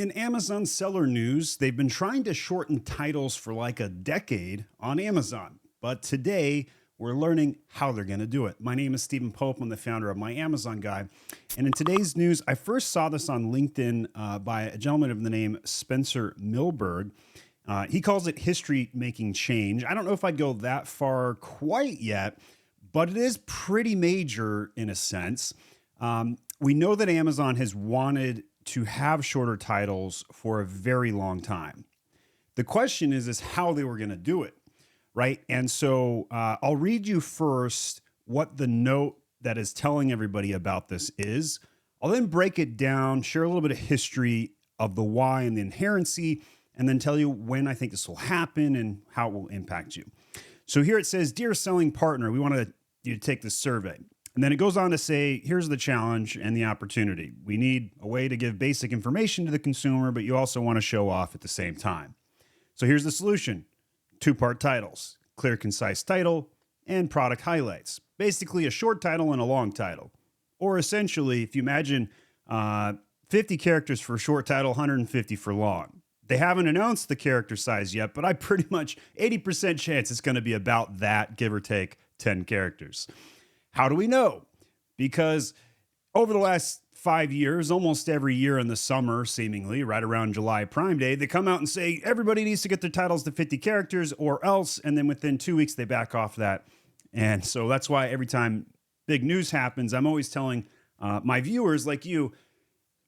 In Amazon seller news, they've been trying to shorten titles for like a decade on Amazon. But today, we're learning how they're going to do it. My name is Stephen Pope. I'm the founder of My Amazon Guy. And in today's news, I first saw this on LinkedIn by a gentleman of the name Spencer Milberg. He calls it history making change. I don't know if I'd go that far quite yet, but it is pretty major in a sense. We know that Amazon has wanted to have shorter titles for a very long time. The question is how they were going to do it, right? And so I'll read you first what the note that is telling everybody about this is. I'll then break it down, share a little bit of history of the why and the inherency, and then tell you when I think this will happen and how it will impact you. So here it says, "Dear selling partner, we want you to take this survey." And then it goes on to say, here's the challenge and the opportunity. We need a way to give basic information to the consumer, but you also want to show off at the same time. So here's the solution. 2-part titles, clear, concise title, and product highlights. Basically a short title and a long title. Or essentially, if you imagine 50 characters for a short title, 150 for long. They haven't announced the character size yet, but I pretty much 80% chance it's going to be about that, give or take 10 characters. How do we know? Because over the last 5 years, almost every year in the summer, seemingly, right around July Prime Day, they come out and say, everybody needs to get their titles to 50 characters or else, and then within 2 weeks, they back off that. And so that's why every time big news happens, I'm always telling my viewers like you,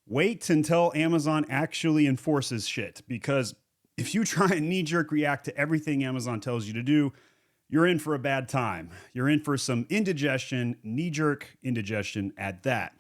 wait until Amazon actually enforces shit. Because if you try and knee-jerk react to everything Amazon tells you to do, you're in for a bad time. You're in for some indigestion, knee-jerk indigestion at that.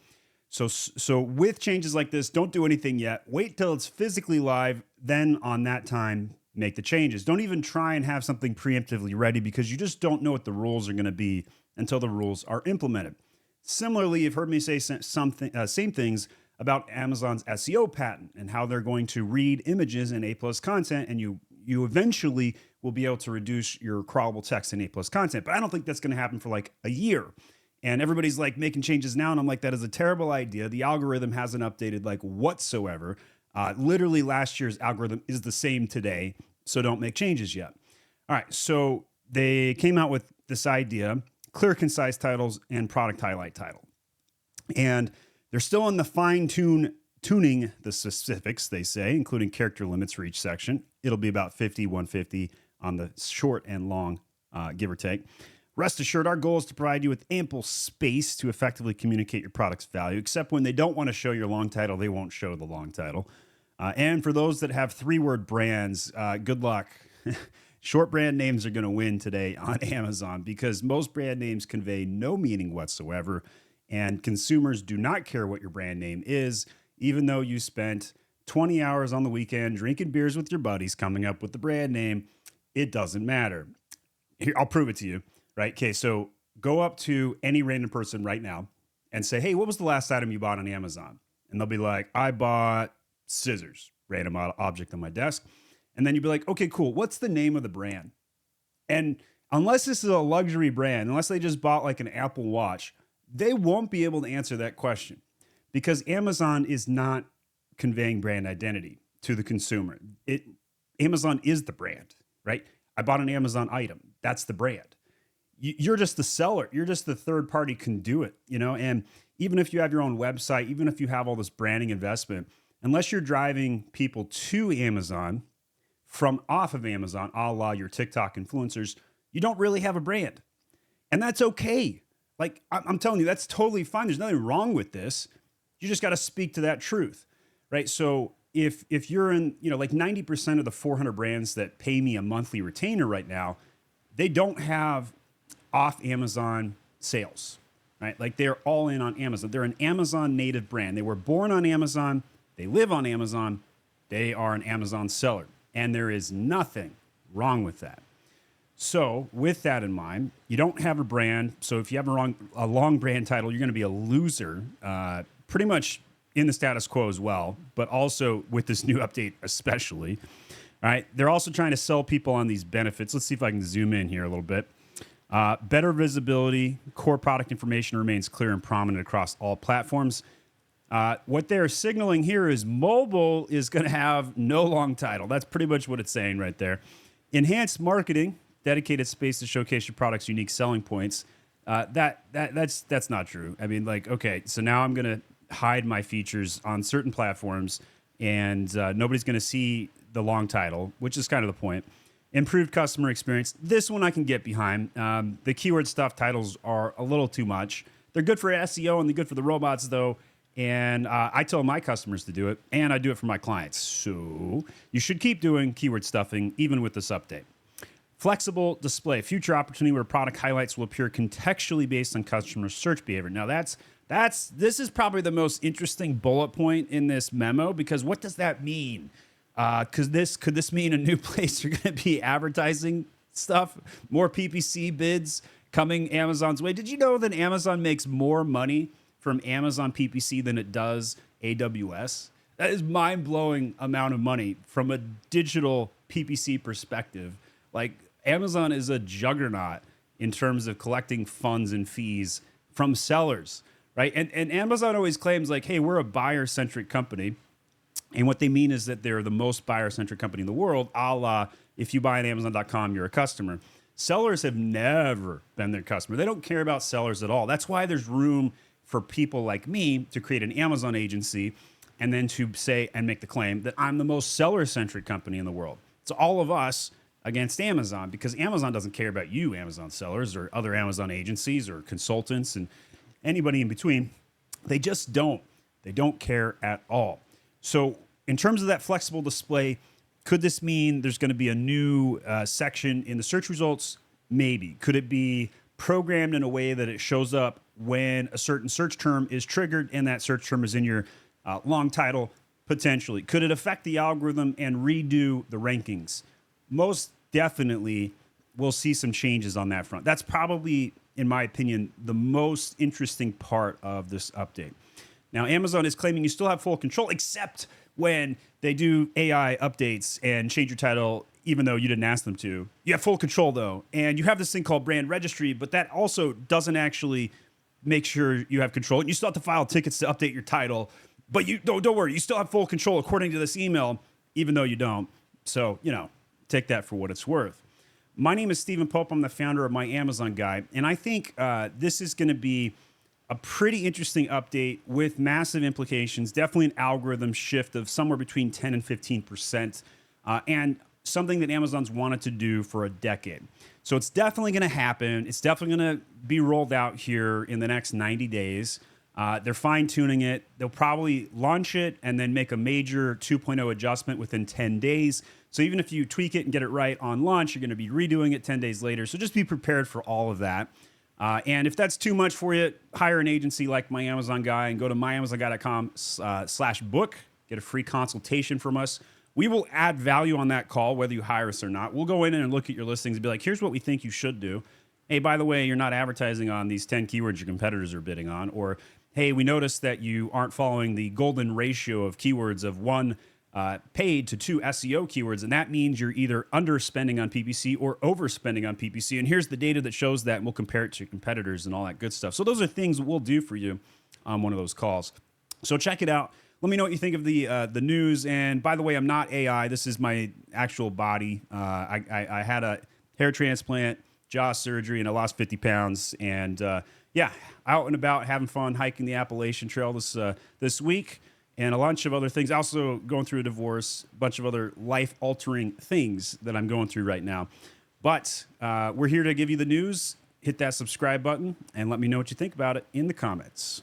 So with changes like this, don't do anything yet. Wait till it's physically live. Then on that time, make the changes. Don't even try and have something preemptively ready because you just don't know what the rules are going to be until the rules are implemented. Similarly, you've heard me say same things about Amazon's SEO patent and how they're going to read images in A+ content, and you eventually will be able to reduce your crawlable text in A+ content. But I don't think that's going to happen for like a year. And everybody's like making changes now, and I'm like, that is a terrible idea. The algorithm hasn't updated like whatsoever. Literally last year's algorithm is the same today, so don't make changes yet. All right, so they came out with this idea, clear, concise titles and product highlight title. And they're still in the tuning the specifics, they say, including character limits for each section. It'll be about 50, 150 on the short and long, give or take. Rest assured, our goal is to provide you with ample space to effectively communicate your product's value, except when they don't want to show your long title, they won't show the long title. And for those that have 3-word brands, good luck. Short brand names are going to win today on Amazon because most brand names convey no meaning whatsoever. And consumers do not care what your brand name is, even though you spent 20 hours on the weekend drinking beers with your buddies coming up with the brand name. It doesn't matter. Here, I'll prove it to you, right? Okay, so go up to any random person right now and say, hey, what was the last item you bought on Amazon? And they'll be like, I bought scissors, random object on my desk. And then you'd be like, okay, cool. What's the name of the brand? And unless this is a luxury brand, unless they just bought like an Apple Watch, they won't be able to answer that question because Amazon is not conveying brand identity to the consumer. Amazon is the brand, right? I bought an Amazon item. That's the brand. You're just the seller. You're just the third party conduit, and even if you have your own website, even if you have all this branding investment, unless you're driving people to Amazon from off of Amazon, a la your TikTok influencers, you don't really have a brand. And that's okay. Like, I'm telling you, that's totally fine. There's nothing wrong with this. You just got to speak to that truth, right? So if you're in, like 90% of the 400 brands that pay me a monthly retainer right now, they don't have off Amazon sales, right? Like they're all in on Amazon. They're an Amazon native brand. They were born on Amazon. They live on Amazon. They are an Amazon seller. And there is nothing wrong with that. So with that in mind, you don't have a brand. So if you have a long brand title, you're going to be a loser, pretty much in the status quo as well, but also with this new update especially. All right, they're also trying to sell people on these benefits. Let's see if I can zoom in here a little bit. Better visibility, core product information remains clear and prominent across all platforms. What they're signaling here is mobile is going to have no long title. That's pretty much what it's saying right there. Enhanced marketing, dedicated space to showcase your product's unique selling points. That's not true. I mean, like, okay, so now I'm going to hide my features on certain platforms, and nobody's going to see the long title, which is kind of the point. Improved customer experience. This one I can get behind. The keyword stuff titles are a little too much. They're good for SEO and they're good for the robots, though. And I tell my customers to do it, and I do it for my clients. So you should keep doing keyword stuffing, even with this update. Flexible display, future opportunity where product highlights will appear contextually based on customer search behavior. Now this is probably the most interesting bullet point in this memo, because what does that mean? Could this mean a new place you're going to be advertising stuff? More PPC bids coming Amazon's way? Did you know that Amazon makes more money from Amazon PPC than it does AWS? That is mind-blowing amount of money from a digital PPC perspective. Like, Amazon is a juggernaut in terms of collecting funds and fees from sellers, right? And Amazon always claims, like, hey, we're a buyer-centric company. And what they mean is that they're the most buyer-centric company in the world, a la, if you buy on Amazon.com, you're a customer. Sellers have never been their customer. They don't care about sellers at all. That's why there's room for people like me to create an Amazon agency and then to say and make the claim that I'm the most seller-centric company in the world. It's all of us against Amazon, because Amazon doesn't care about you, Amazon sellers, or other Amazon agencies or consultants and anybody in between. They just don't. They don't care at all. So in terms of that flexible display, could this mean there's going to be a new section in the search results? Maybe. Could it be programmed in a way that it shows up when a certain search term is triggered and that search term is in your long title? Potentially. Could it affect the algorithm and redo the rankings? Most definitely we'll see some changes on that front. That's probably, in my opinion, the most interesting part of this update. Now, Amazon is claiming you still have full control, except when they do AI updates and change your title, even though you didn't ask them to. You have full control, though. And you have this thing called brand registry, but that also doesn't actually make sure you have control. You still have to file tickets to update your title, but you don't worry. You still have full control according to this email, even though you don't. So, take that for what it's worth. My name is Stephen Pope. I'm the founder of My Amazon Guy, and I think this is going to be a pretty interesting update with massive implications, definitely an algorithm shift of somewhere between 10 and 15%, and something that Amazon's wanted to do for a decade. So it's definitely going to happen. It's definitely going to be rolled out here in the next 90 days. They're fine-tuning it. They'll probably launch it and then make a major 2.0 adjustment within 10 days. So even if you tweak it and get it right on launch, you're going to be redoing it 10 days later. So just be prepared for all of that. And if that's too much for you, hire an agency like My Amazon Guy and go to myamazonguy.com/book. Get a free consultation from us. We will add value on that call, whether you hire us or not. We'll go in and look at your listings and be like, here's what we think you should do. Hey, by the way, you're not advertising on these 10 keywords your competitors are bidding on. Or, hey, we noticed that you aren't following the golden ratio of keywords of one paid to 2 SEO keywords, and that means you're either underspending on PPC or overspending on PPC. And here's the data that shows that, and we'll compare it to your competitors and all that good stuff. So those are things we'll do for you on one of those calls. So check it out. Let me know what you think of the news. And by the way, I'm not AI. This is my actual body. I had a hair transplant, jaw surgery, and I lost 50 pounds. And yeah, out and about having fun hiking the Appalachian Trail this week. And a bunch of other things. Also going through a divorce, a bunch of other life-altering things that I'm going through right now. But we're here to give you the news. Hit that subscribe button and let me know what you think about it in the comments.